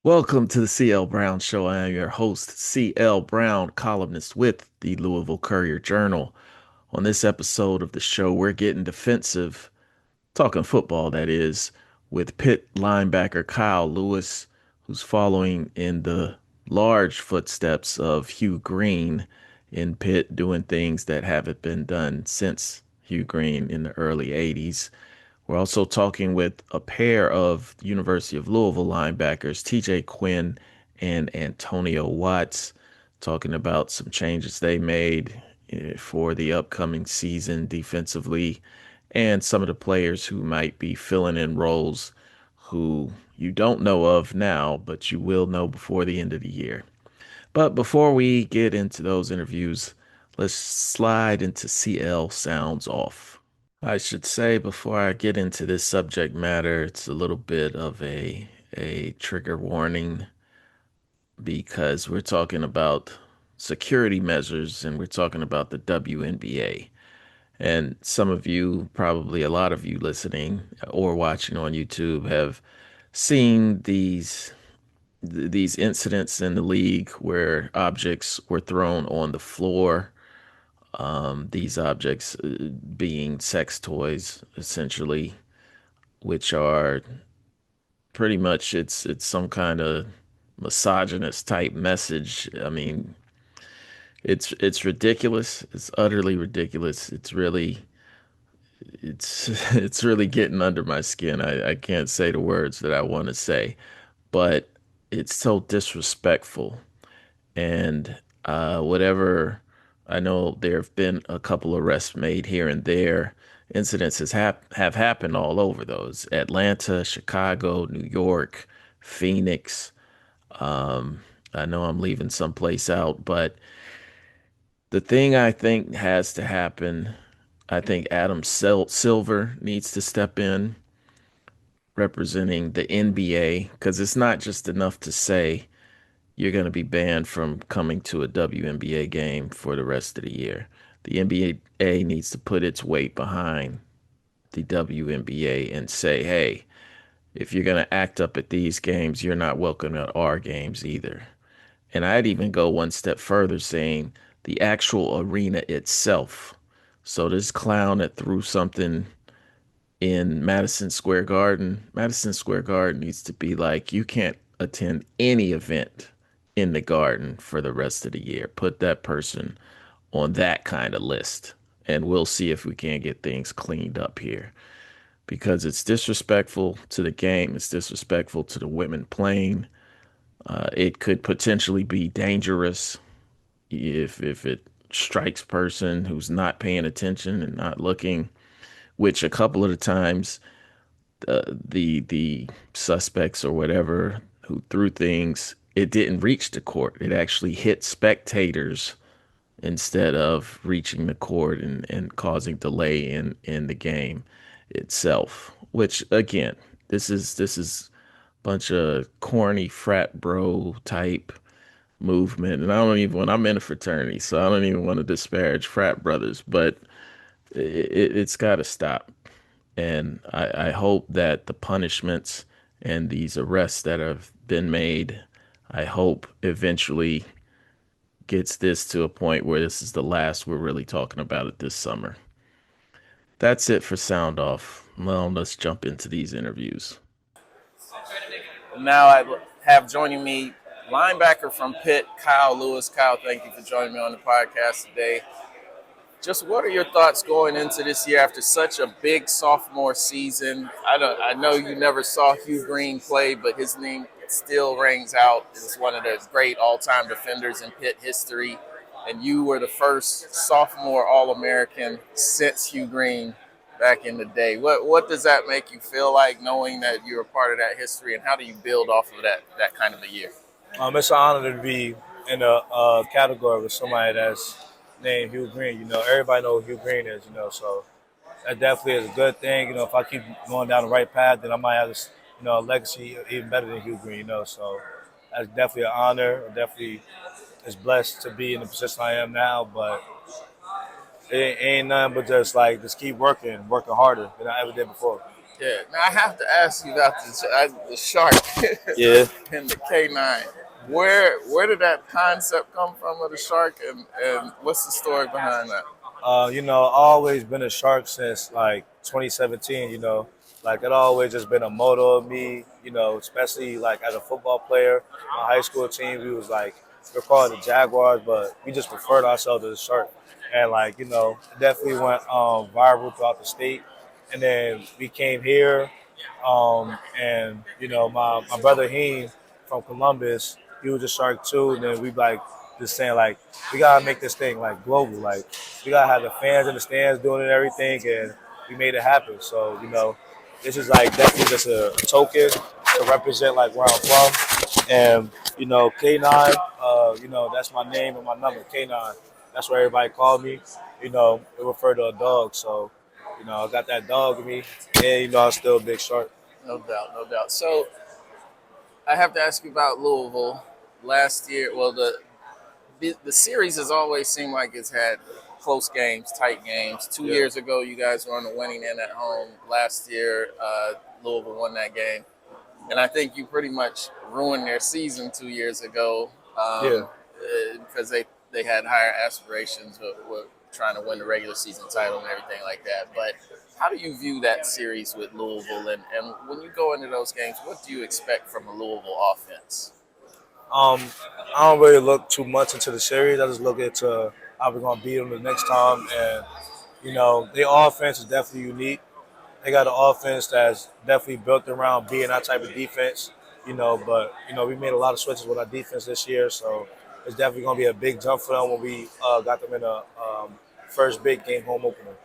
Welcome to the CL Brown Show. I am your host, CL Brown, columnist with the Louisville Courier Journal. On this episode of the show, we're getting defensive, talking football, that is, with Pitt linebacker Kyle Lewis, who's following in the large footsteps of Hugh Green in Pitt, doing things that haven't been done since Hugh Green in the early 80s. We're also talking with a pair of University of Louisville linebackers, TJ Quinn and Antonio Watts, talking about some changes they made for the upcoming season defensively and some of the players who might be filling in roles who you don't know of now, but you will know before the end of the year. But before we get into those interviews, let's slide into CL Sounds Off. I should say before I get into this subject matter, it's a little bit of a trigger warning because we're talking about security measures and we're talking about the WNBA. And some of you, probably a lot of you listening or watching on YouTube, have seen these incidents in the league where objects were thrown on the floor. These objects being sex toys, essentially, which are pretty much it's some kind of misogynist type message. I mean, it's ridiculous. It's utterly ridiculous. It's it's really getting under my skin. I can't say the words that I want to say, but it's so disrespectful. And whatever, I know there have been a couple arrests made here and there. Incidents have happened all over those: Atlanta, Chicago, New York, Phoenix. I know I'm leaving someplace out, but the thing I think has to happen, I think Adam Silver needs to step in representing the NBA because it's not just enough to say you're going to be banned from coming to a WNBA game for the rest of the year. The NBA needs to put its weight behind the WNBA and say, hey, if you're going to act up at these games, you're not welcome at our games either. And I'd even go one step further saying the actual arena itself. So this clown that threw something in Madison Square Garden needs to be like, you can't attend any event in the garden for the rest of the year. Put that person on that kind of list, and we'll see if we can't get things cleaned up here because it's disrespectful to the game. It's disrespectful to the women playing. It could potentially be dangerous if it strikes person who's not paying attention and not looking, which a couple of the times the suspects or whatever who threw things, it didn't reach the court. It actually hit spectators instead of reaching the court and causing delay in the game itself. Which again, this is a bunch of corny frat bro type movement. And I don't even I'm in a fraternity, so I don't even want to disparage frat brothers, but it's got to stop. And I hope that the punishments and these arrests that have been made, I hope eventually gets this to a point where this is the last we're really talking about it this summer. That's it for Sound Off. Well, let's jump into these interviews. Now I have joining me linebacker from Pitt, Kyle Lewis. Kyle, thank you for joining me on the podcast today. Just what are your thoughts going into this year after such a big sophomore season? I know you never saw Hugh Green play, but his name still rings out as one of the great all-time defenders in Pitt history. And you were the first sophomore All-American since Hugh Green back in the day. What does that make you feel like knowing that you're a part of that history, and how do you build off of that kind of a year? It's an honor to be in a category with somebody that's named Hugh Green. Everybody knows who Hugh Green is. So that definitely is a good thing. If I keep going down the right path, then I might have this, a legacy even better than Hugh Green. So that's definitely an honor. Definitely is blessed to be in the position I am now. But it ain't nothing but just keep working harder than I ever did before. Yeah. Now I have to ask you about the shark Yeah. and the canine. Where did that concept come from of the shark, and what's the story behind that? Always been a shark since like 2017. Like it always just been a motto of me. Especially like as a football player, my high school team, we was like we're called the Jaguars, but we just referred ourselves as the Shark. And like it definitely went viral throughout the state. And then we came here, and my brother Heem from Columbus, he was a Shark too. And then we like just saying like we gotta make this thing like global, like we gotta have the fans in the stands doing it and everything, and we made it happen. So this is like definitely just a token to represent like where I'm from, and K9, that's my name and my number, K9. That's what everybody called me. It referred to a dog, so I got that dog in me, and I'm still a big shark. No doubt, no doubt. So I have to ask you about Louisville. Last year, well, the series has always seemed like it's had close games, tight games. Two Yeah. years ago, you guys were on the winning end at home. Last year, Louisville won that game, and I think you pretty much ruined their season 2 years ago Yeah. because they had higher aspirations with trying to win the regular season title and everything like that. But how do you view that series with Louisville, and when you go into those games, what do you expect from a Louisville offense? Um, I don't really look too much into the series. I just look into how we're gonna beat them the next time, and their offense is definitely unique. They got an offense that's definitely built around being that type of defense. But we made a lot of switches with our defense this year, so it's definitely gonna be a big jump for them when we got them in a first big game home opener.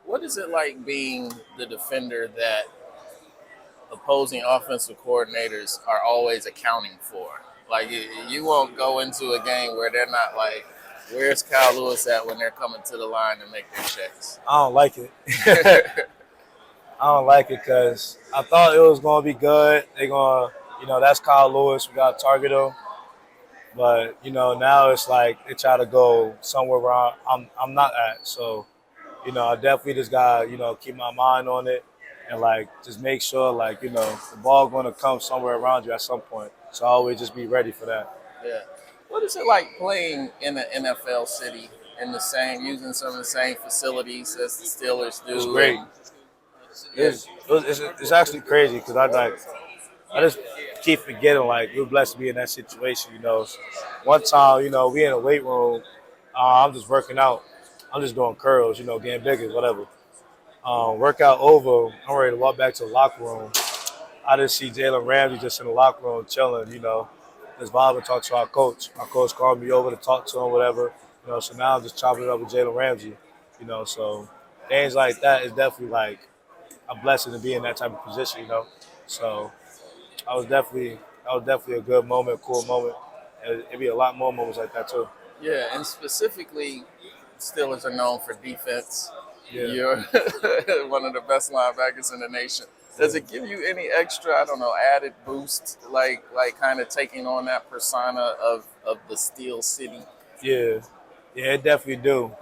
What is it like being the defender that opposing offensive coordinators are always accounting for? Like you won't go into a game where they're not like, "Where's Kyle Lewis at?" when they're coming to the line to make their checks. I don't like it. I don't like it because I thought it was gonna be good. They're gonna, that's Kyle Lewis. We gotta target him. But now it's like they try to go somewhere where I'm not at. So I definitely just gotta keep my mind on it and like just make sure like the ball gonna come somewhere around you at some point. So I always just be ready for that. Yeah. What is it like playing in an NFL city in the same, using some of the same facilities as the Steelers do? It's great. And, yeah. It's actually crazy because I just keep forgetting like we're blessed to be in that situation. One time we in a weight room. I'm just working out. I'm just doing curls. Getting bigger, whatever. Workout over. I'm ready to walk back to the locker room. I just see Jalen Ramsey just in the locker room chilling. Just vibe and talk to our coach. Our coach called me over to talk to him, whatever. So now I'm just chopping it up with Jalen Ramsey. So things like that is definitely like a blessing to be in that type of position. So I was definitely a good moment, cool moment. And it'd be a lot more moments like that too. Yeah, and specifically, Steelers are known for defense. Yeah. You're one of the best linebackers in the nation. Does it give you any extra, I don't know, added boost, like kind of taking on that persona of the Steel City? Yeah, it definitely do.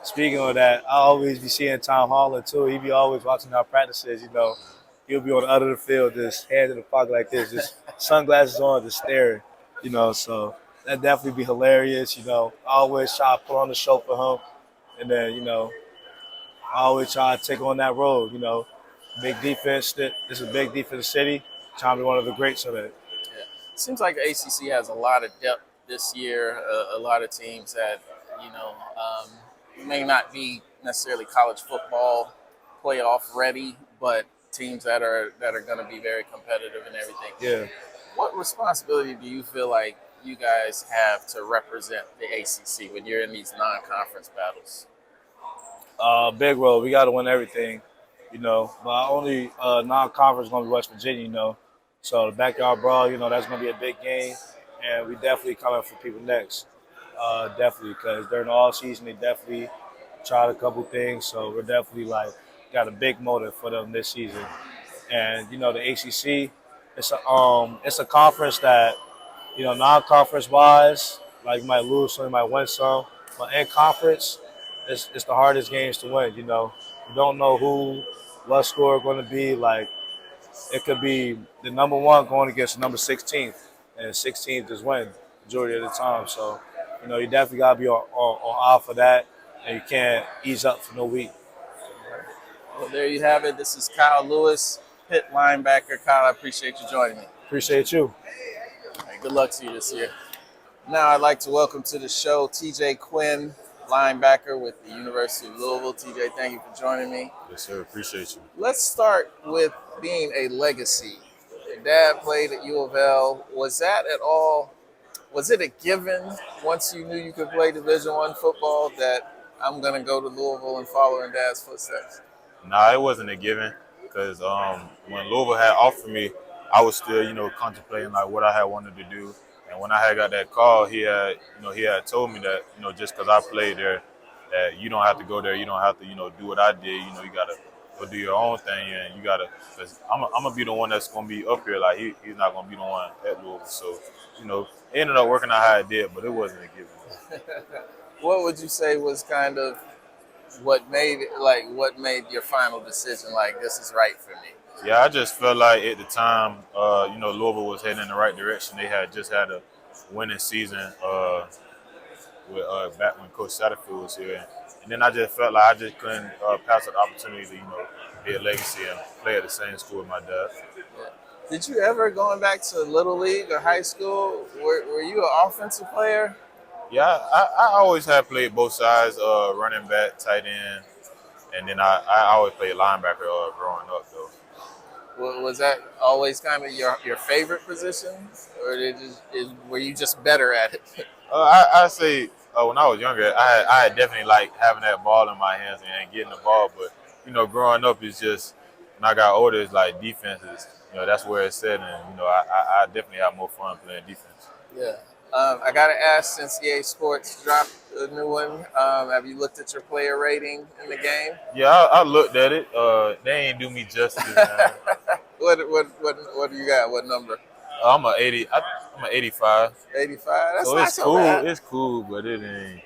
Speaking of that, I always be seeing Tom Holland too. He be always watching our practices. He'll be on the other of the field, just hands in the pocket like this, just sunglasses on, just staring. So that definitely be hilarious. I always try to put on the show for him, and then I always try to take on that role. Big defense. This is a big defense city. Trying to be one of the greats of it. Yeah. Seems like the ACC has a lot of depth this year. A lot of teams that may not be necessarily college football playoff ready, but teams that are going to be very competitive and everything. Yeah. What responsibility do you feel like you guys have to represent the ACC when you're in these non-conference battles? Big role. We got to win everything. But our only non-conference is going to be West Virginia. So the backyard brawl, that's going to be a big game, and we definitely coming for people next. Definitely, because during the off season they definitely tried a couple things. So we're definitely like got a big motive for them this season. And the ACC, it's a conference that non-conference wise, like you might lose some, you might win some, but in conference, it's the hardest games to win. You don't know who what score going to be. Like it could be the number one going against the number 16th, and 16th is winning majority of the time. So, you definitely got to be on eye for that, and you can't ease up for no week. Well, there you have it. This is Kyle Lewis, Pitt linebacker. Kyle, I appreciate you joining me. Appreciate you. All right, good luck to you this year. Now I'd like to welcome to the show TJ Quinn, linebacker with the University of Louisville. TJ, thank you for joining me. Yes, sir. Appreciate you. Let's start with being a legacy. Your dad played at U of L. Was it a given once you knew you could play Division I football that I'm going to go to Louisville and follow in Dad's footsteps? Nah, it wasn't a given because when Louisville had offered me, I was still, contemplating like what I had wanted to do. And when I had got that call, he had told me that, just because I played there, that you don't have to go there, you don't have to, do what I did. You got to go do your own thing, and you got to, because I'm going to be the one that's going to be up here. Like, he's not going to be the one at Louisville. So, it ended up working out how it did, but it wasn't a given. What would you say was kind of what made your final decision, like, this is right for me? Yeah, I just felt like at the time, Louisville was heading in the right direction. They had just had a winning season with back when Coach Satterfield was here. And then I just felt like I just couldn't pass up the opportunity to, be a legacy and play at the same school with my dad. Did you ever, going back to Little League or high school, were you an offensive player? Yeah, I always have played both sides, running back, tight end, and then I always played linebacker growing up, though. Was that always kind of your favorite position, or were you just better at it? I say when I was younger, I definitely liked having that ball in my hands and getting the ball. But growing up is just when I got older, it's like defenses. That's where it's set, and I definitely have more fun playing defense. Yeah. I gotta ask, since EA Sports dropped a new one, have you looked at your player rating in the game? Yeah, I looked at it. They ain't do me justice. What do you got? What number? I'm a 80. I'm a 85. 85. That's so not it's so cool. bad. It's cool, but it ain't.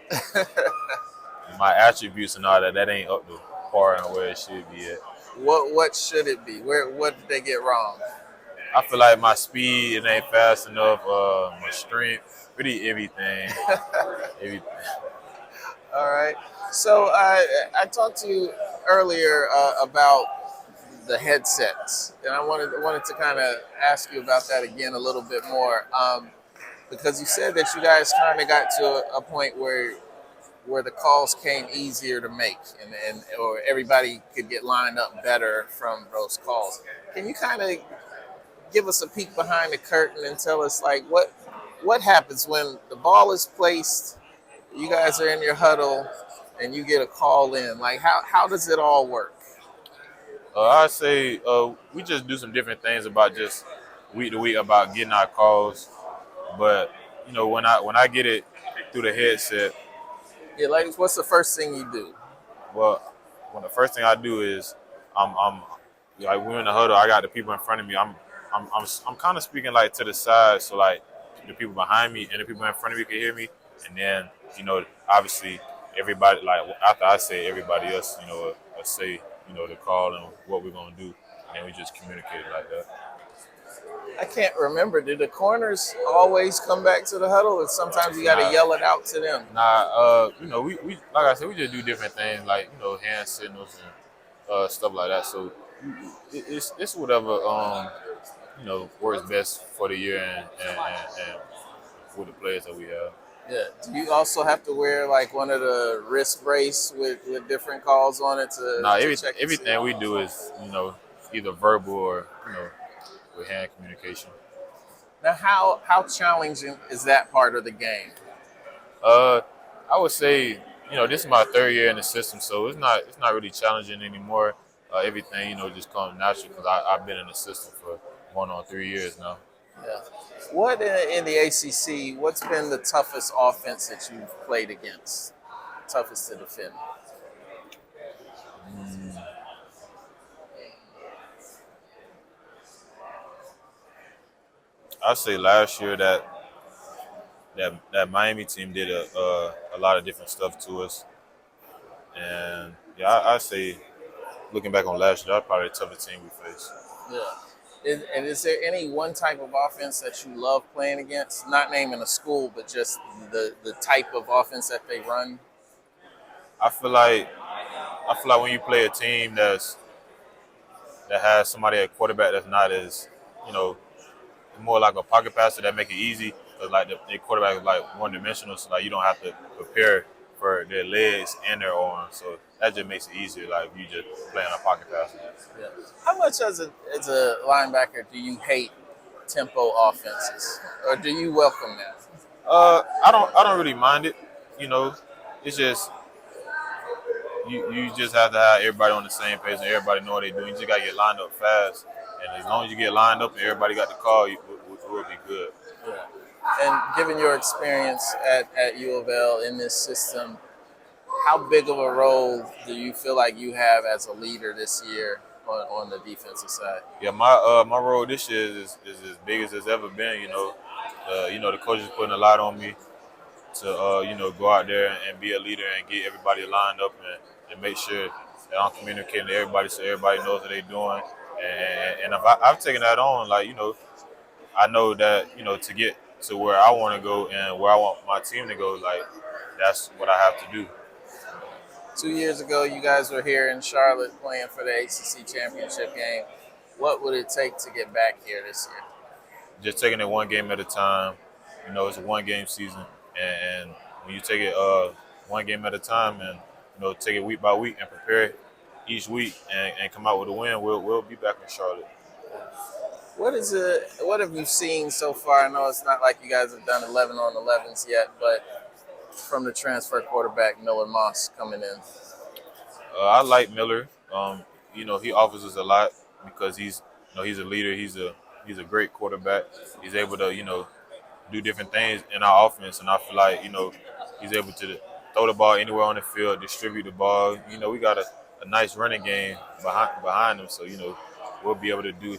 My attributes and all that. That ain't up to par and where it should be at. What should it be? What did they get wrong? I feel like my speed, it ain't fast enough. My strength, pretty everything. Everything. All right. So I talked to you earlier about the headsets, and I wanted to kind of ask you about that again a little bit more, because you said that you guys kind of got to a point where the calls came easier to make, or everybody could get lined up better from those calls. Can you kind of give us a peek behind the curtain and tell us, like, what happens when the ball is placed, you guys are in your huddle, and you get a call in? Like, how does it all work? I say we just do some different things about just week to week about getting our calls. But when I get it through the headset, Yeah, like, what's the first thing you do? well, when the first thing I do is I'm like, we're in the huddle. I got the people in front of me. I'm kind of speaking like to the side, so like the people behind me and the people in front of me can hear me. And then obviously everybody, like after I say, everybody else will say the call and what we're gonna do, and we just communicate like that. I can't remember. Do the corners always come back to the huddle, or sometimes you got to yell it out to them? Nah, we like I said, we just do different things, like hand signals and stuff like that. So it's whatever works best for the year and for the players that we have. Yeah. Do you also have to wear like one of the wrist brace with different calls on it to? Nah, to check everything we do is either verbal or with hand communication. Now, how challenging is that part of the game? I would say this is my third year in the system, so it's not really challenging anymore. Everything just comes natural because I've been in the system for going on 3 years now. Yeah. What in the ACC? What's been the toughest offense that you've played against? Toughest to defend? I'd say last year that Miami team did a lot of different stuff to us, and yeah, I say looking back on last year, that's probably the toughest team we faced. Yeah. And is there any one type of offense that you love playing against? Not naming a school, but just the type of offense that they run. I feel like when you play a team that has somebody at quarterback that's not as, you know, more like a pocket passer that make it easy. Cause like the quarterback is like one dimensional, so like you don't have to prepare for their legs and their arms. So that just makes it easier. Like if you just playing a pocket passer. Yeah. How much as a linebacker do you hate tempo offenses, or do you welcome that? I don't really mind it. You know, it's just you just have to have everybody on the same page and everybody know what they're doing. You just gotta get lined up fast, and as long as you get lined up and everybody got the call, we'll be good. Yeah. And given your experience at U of L in this system, how big of a role do you feel like you have as a leader this year on the defensive side? Yeah, my role this year is as big as it's ever been. The coach is putting a lot on me to go out there and be a leader and get everybody lined up and make sure that I'm communicating to everybody so everybody knows what they're doing. And if I've taken that on, I know that to get to where I want to go and where I want my team to go, like that's what I have to do. 2 years ago, you guys were here in Charlotte playing for the ACC championship game. What would it take to get back here this year? Just taking it one game at a time. It's a one-game season, and when you take it one game at a time and take it week by week and prepare it each week and come out with a win, we'll be back in Charlotte. What have you seen so far? I know it's not like you guys have done 11 on 11s yet, but from the transfer quarterback Miller Moss coming in. I like Miller. He offers us a lot because he's a leader. He's a great quarterback. He's able to do different things in our offense, and I feel like he's able to throw the ball anywhere on the field, distribute the ball. We got a nice running game behind him, so we'll be able to do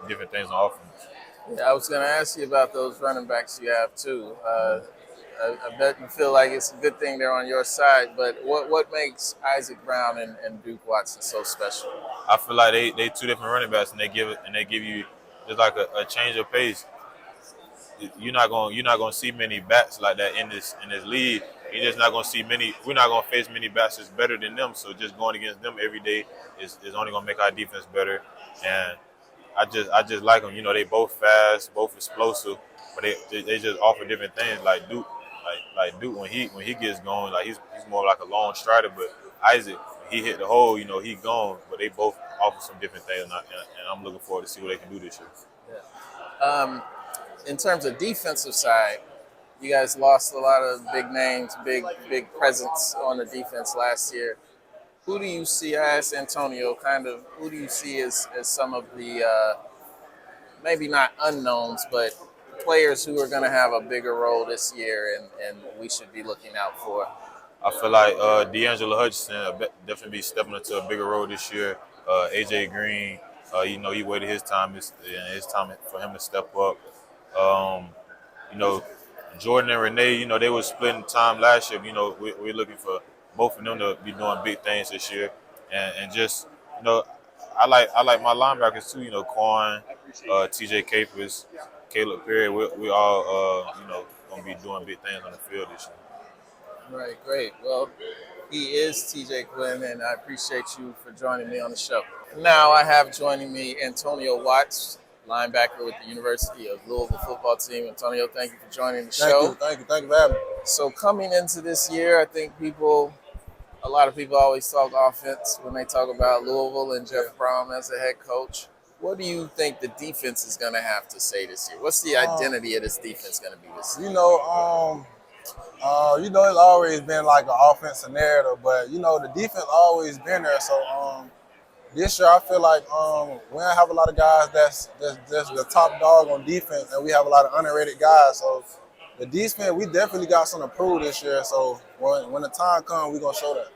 different things on offense. Yeah, I was going to ask you about those running backs you have too. I bet you feel like it's a good thing they're on your side, but what makes Isaac Brown and Duke Watson so special? I feel like they two different running backs, and they give you just like a change of pace. You're not gonna see many backs like that in this league. You're just not gonna see many. We're not gonna face many backs that's better than them. So just going against them every day is only gonna make our defense better. And I just like them. They both fast, both explosive, but they just offer different things. Like Duke, like Duke when he gets going, like he's more like a long strider. But Isaac, he hit the hole, he gone. But they both offer some different things, and I'm looking forward to see what they can do this year. Yeah. In terms of defensive side, you guys lost a lot of big names, big presence on the defense last year. Who do you see, I asked Antonio, who do you see as some of the, maybe not unknowns, but players who are going to have a bigger role this year and we should be looking out for? I feel like D'Angelo Hutchinson will definitely be stepping into a bigger role this year. AJ Green, he waited his time. It's time for him to step up. Jordan and Renee, they were splitting time last year. We're looking for both of them to be doing big things this year, and just I like my linebackers too. Quan, TJ Capers, Caleb Perry. We all gonna be doing big things on the field this year. Right, great. Well, he is TJ Quinn, and I appreciate you for joining me on the show. Now I have joining me Antonio Watts, linebacker with the University of Louisville football team. Antonio, thank you for joining the show. Thank you for having me. So coming into this year, I think a lot of people always talk offense when they talk about Louisville and Jeff Brom as a head coach. What do you think the defense is going to have to say this year? What's the identity of this defense going to be this year? It's always been like an offensive narrative, but the defense always been there. So this year I feel like we don't have a lot of guys that's the top dog on defense, and we have a lot of underrated guys. So the defense, we definitely got something to prove this year. So when the time comes, we're gonna show that.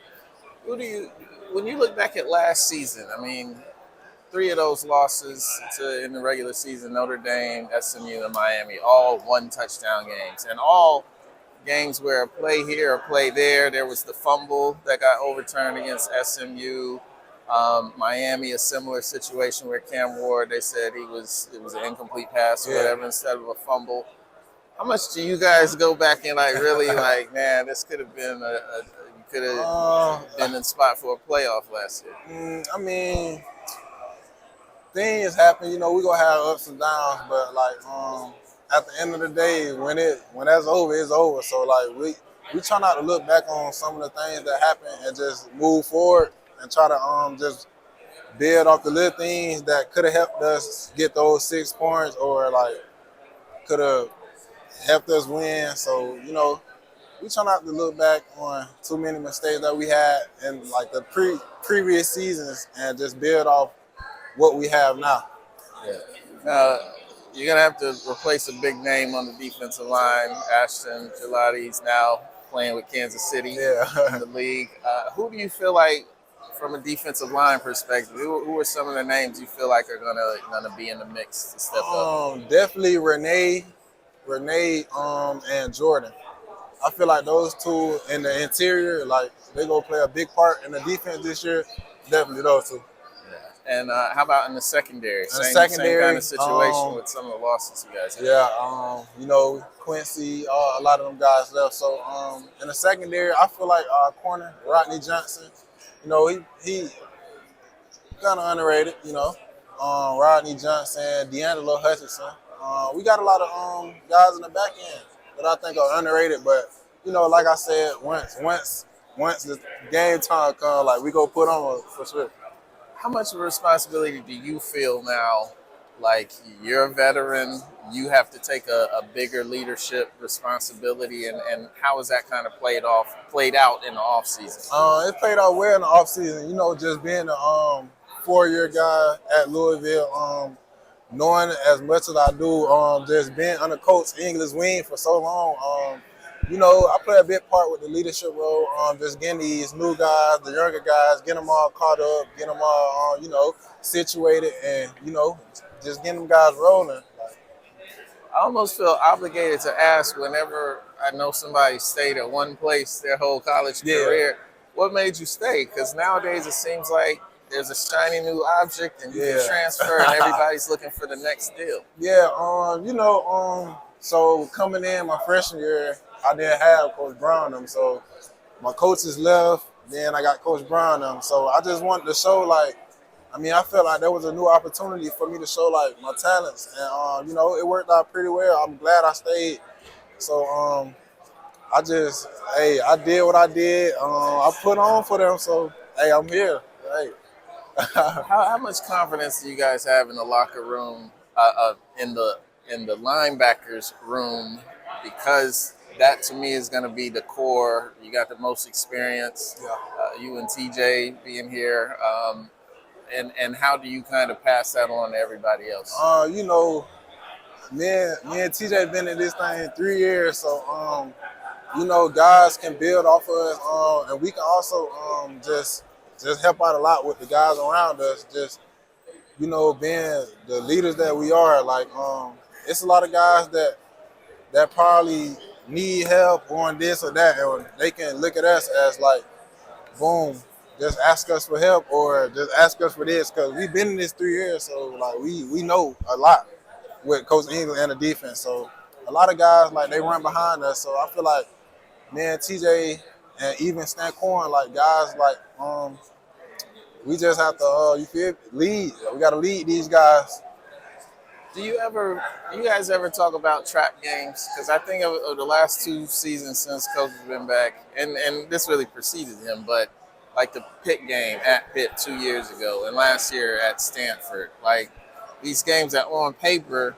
When you look back at last season, I mean, 3 of those losses in the regular season, Notre Dame, SMU, and Miami, all 1-touchdown games, and all games where a play here, a play there. There was the fumble that got overturned against SMU. Miami, a similar situation where Cam Ward, they said it was an incomplete pass or whatever instead of a fumble. How much do you guys go back and like really like, man, this could have been you could have been in spot for a playoff last year? I mean, things happen. You know, we gonna have ups and downs, but like at the end of the day, when that's over, it's over. So like we try not to look back on some of the things that happened and just move forward and try to just build off the little things that could have helped us get those 6 points or like could have helped us win. So, you know, we try not to look back on too many mistakes that we had in like the previous seasons and just build off what we have now. Yeah. You're going to have to replace a big name on the defensive line. Ashton Gelati's now playing with Kansas City in the league. Who do you feel like, from a defensive line perspective, who are some of the names you feel like are gonna be in the mix to step up? Definitely Renee, and Jordan. I feel like those two in the interior, like they gonna play a big part in the defense this year. Definitely those two. And how about in the secondary? Same kind of situation with some of the losses you guys had. Yeah, you know, Quincy, a lot of them guys left. So in the secondary, I feel like our corner, Rodney Johnson, you know, he kind of underrated, you know. Rodney Johnson, D'Angelo Hutchinson. We got a lot of guys in the back end that I think are underrated. But, you know, like I said, once the game time comes, like we go put on for sure. How much of a responsibility do you feel now? Like, you're a veteran, you have to take a bigger leadership responsibility, and how has that kind of played out in the off season? It played out well in the off season. You know, just being a 4-year guy at Louisville, knowing as much as I do, just being under Coach English wing for so long. You know, I play a big part with the leadership role, just getting these new guys, the younger guys, getting them all caught up, getting them all, you know, situated, and, you know, just getting them guys rolling. I almost feel obligated to ask whenever I know somebody stayed at one place their whole college career, what made you stay? Because nowadays it seems like there's a shiny new object and you can transfer and everybody's looking for the next deal. Yeah, you know, so coming in my freshman year, I didn't have Coach Brown them, so my coaches left, then I got Coach Brown them. So I just wanted to show, like, I mean, I felt like there was a new opportunity for me to show, like, my talents. And, you know, it worked out pretty well. I'm glad I stayed. So I did what I did. I put on for them, so, hey, I'm here. Hey. How much confidence do you guys have in the locker room, in the linebackers room? Because that to me is going to be the core. You got the most experience. You and TJ being here, and how do you kind of pass that on to everybody else? You know, me and TJ been in this thing 3 years, so you know, guys can build off of us, and we can also just help out a lot with the guys around us. Just, you know, being the leaders that we are. Like, it's a lot of guys that probably need help on this or that, and they can look at us as like, boom, just ask us for help or just ask us for this, because we've been in this 3 years, so like we know a lot with Coach England and the defense. So a lot of guys, like, they run behind us. So I feel like me and TJ and even Stan Corn, like, guys, like, we just have to lead. We got to lead these guys. Do you guys ever talk about trap games? Because I think of the last 2 seasons since Coach has been back, and this really preceded him, but like the Pitt game at Pitt 2 years ago and last year at Stanford, like these games that on paper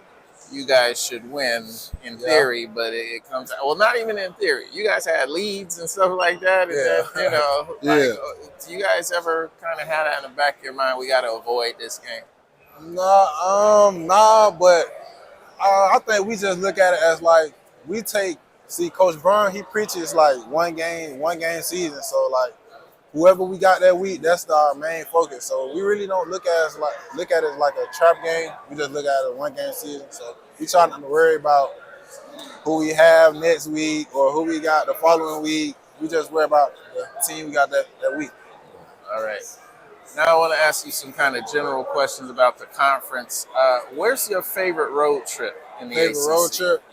you guys should win in theory, but it comes out, well, not even in theory. You guys had leads and stuff like that, and then, you know, like, do you guys ever kind of have that in the back of your mind? We got to avoid this game. Nah, but I think we just look at it as like Coach Brown, he preaches like one game season. So like whoever we got that week, that's our main focus. So we really don't look at it like a trap game. We just look at it 1 game season. So we try not to worry about who we have next week or who we got the following week. We just worry about the team we got that week. All right. Now I want to ask you some kind of general questions about the conference. Where's your favorite road trip in the Favorite road ACC? trip?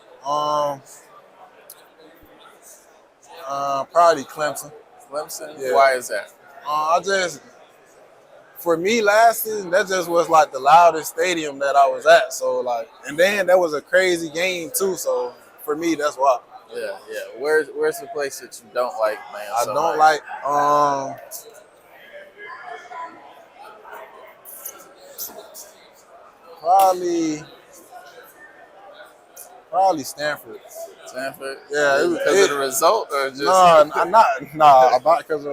Probably Clemson. Clemson? Yeah. Why is that? For me last season, that just was like the loudest stadium that I was at. So like, and then that was a crazy game too. So for me, that's why. Yeah. Where's the place that you don't like, man? I don't like. Probably Stanford. Stanford? Yeah, Because of the result, or just about because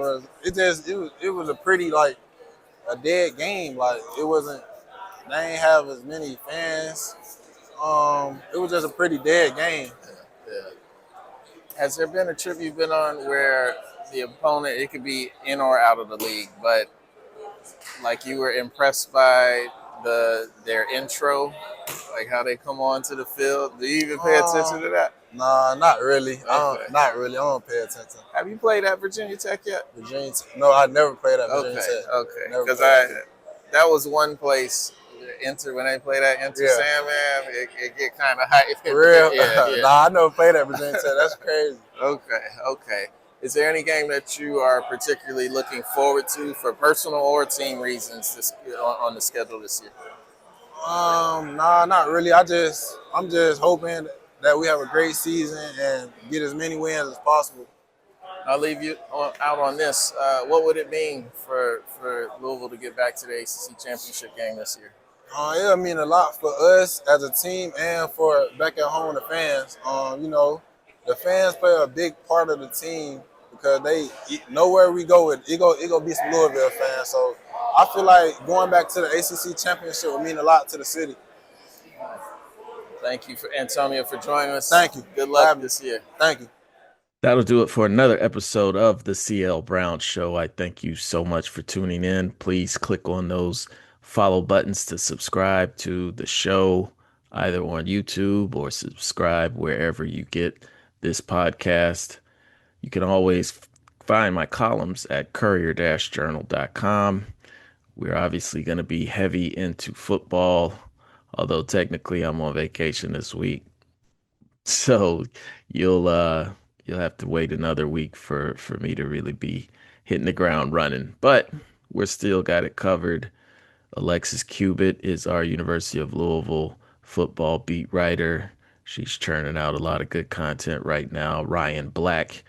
it was a pretty like a dead game. Like it wasn't. They ain't have as many fans. It was just a pretty dead game. Yeah. Has there been a trip you've been on where the opponent, it could be in or out of the league, but like you were impressed by their intro, like how they come onto the field? Do you even pay attention to that? Nah, not really. Okay. Not really. I don't pay attention. Have you played at Virginia Tech yet? Virginia Tech. No, I never played at Virginia Tech. Okay. Never Because played at that was one place. When they play that Enter Yeah. Sandman, it get kind of hype. For real? Yeah. Nah, I never played at Virginia Tech. That's crazy. Okay. Is there any game that you are particularly looking forward to for personal or team reasons on the schedule this year? Nah, not really. I'm just hoping that we have a great season and get as many wins as possible. I'll leave you out on this. What would it mean for Louisville to get back to the ACC championship game this year? It'll mean a lot for us as a team and for back at home the fans. The fans play a big part of the team because they nowhere we go with it go be some Louisville fans. So I feel like going back to the ACC championship would mean a lot to the city. Thank you, Antonio, for joining us. Thank you. Good luck this year. Thank you. That'll do it for another episode of the CL Brown Show. I thank you so much for tuning in. Please click on those follow buttons to subscribe to the show, either on YouTube or subscribe wherever you get this podcast. You can always find my columns at courier-journal.com. We're obviously going to be heavy into football, although technically I'm on vacation this week. So you'll have to wait another week for me to really be hitting the ground running. But we're still got it covered. Alexis Cubitt is our University of Louisville football beat writer. She's churning out a lot of good content right now. Ryan Black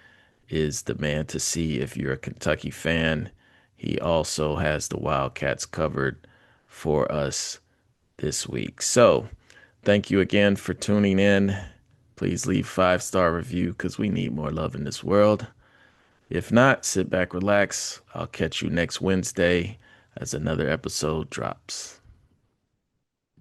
is the man to see if you're a Kentucky fan. He also has the Wildcats covered for us this week. So thank you again for tuning in. Please leave 5-star review because we need more love in this world. If not, sit back, relax. I'll catch you next Wednesday as another episode drops.